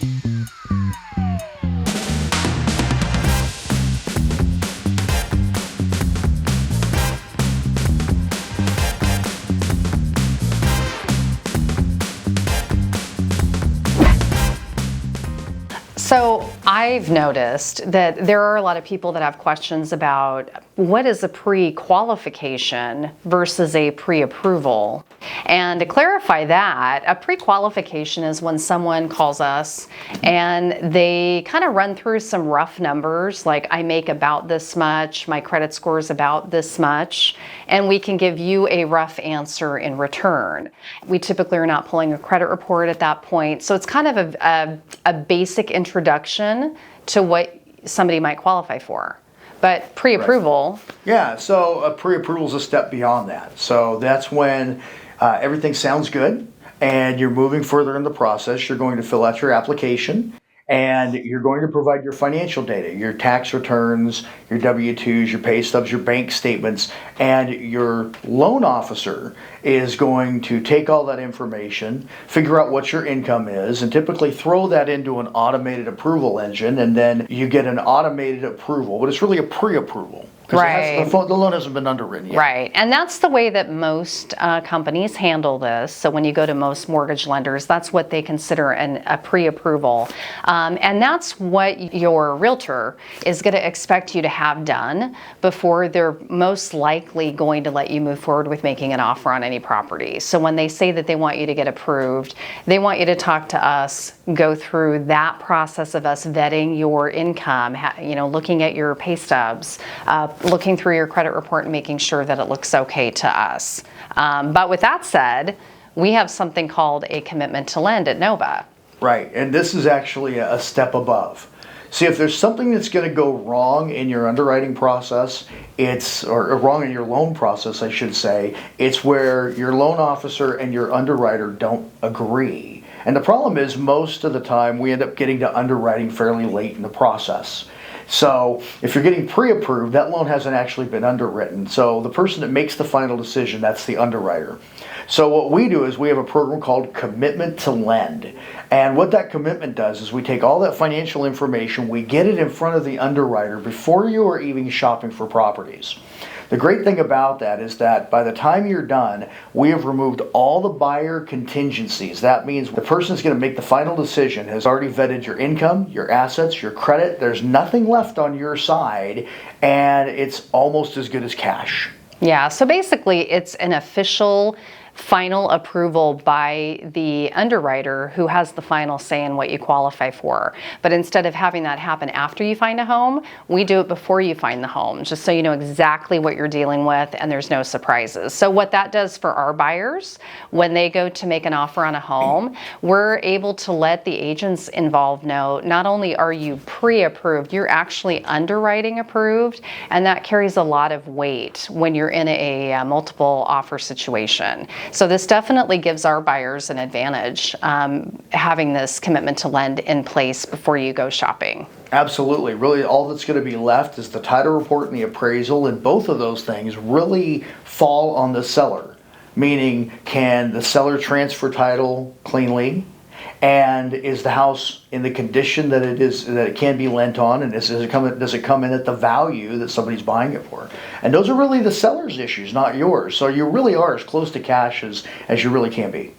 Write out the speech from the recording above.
So I've noticed that there are a lot of people that have questions about what is a pre-qualification versus a pre-approval. And to clarify that, a pre-qualification is when someone calls us and they kind of run through some rough numbers, like I make about this much, my credit score is about this much, and we can give you a rough answer in return. We typically are not pulling a credit report at that point, so it's kind of a basic introduction to what somebody might qualify for. But pre-approval... Right. Yeah, so a pre-approval is a step beyond that. So that's when everything sounds good and you're moving further in the process. You're going to fill out your application and you're going to provide your financial data, your tax returns, your W-2s, your pay stubs, your bank statements, and your loan officer is going to take all that information, figure out what your income is, and typically throw that into an automated approval engine, and then you get an automated approval, but it's really a pre-approval. Right. The loan hasn't been underwritten yet. Right. And that's the way that most companies handle this. So when you go to most mortgage lenders, that's what they consider a pre-approval. And that's what your realtor is going to expect you to have done before they're most likely going to let you move forward with making an offer on any property. So when they say that they want you to get approved, they want you to talk to us, go through that process of us vetting your income, looking at your pay stubs, looking through your credit report and making sure that it looks okay to us. But with that said, we have something called a commitment to lend at Nova. Right, and this is actually a step above. See, if there's something that's going to go wrong in your underwriting process, or wrong in your loan process, I should say, it's where your loan officer and your underwriter don't agree. And the problem is most of the time we end up getting to underwriting fairly late in the process. So if you're getting pre-approved, that loan hasn't actually been underwritten. So the person that makes the final decision, that's the underwriter. So what we do is we have a program called Commitment to Lend. And what that commitment does is we take all that financial information, we get it in front of the underwriter before you are even shopping for properties. The great thing about that is that by the time you're done, we have removed all the buyer contingencies. That means the person that's going to make the final decision has already vetted your income, your assets, your credit. There's nothing left on your side, and it's almost as good as cash. Yeah, so basically it's an official final approval by the underwriter who has the final say in what you qualify for. But instead of having that happen after you find a home, we do it before you find the home, just so you know exactly what you're dealing with and there's no surprises. So what that does for our buyers, when they go to make an offer on a home, we're able to let the agents involved know not only are you pre-approved, you're actually underwriting approved, and that carries a lot of weight when you're in a multiple offer situation. So this definitely gives our buyers an advantage, having this commitment to lend in place before you go shopping. Absolutely. Really, all that's going to be left is the title report and the appraisal, and both of those things really fall on the seller. Meaning, can the seller transfer title cleanly? And is the house in the condition that it can be lent on, and does it come in at the value that somebody's buying it for? And those are really the seller's issues, not yours. So you really are as close to cash as you really can be.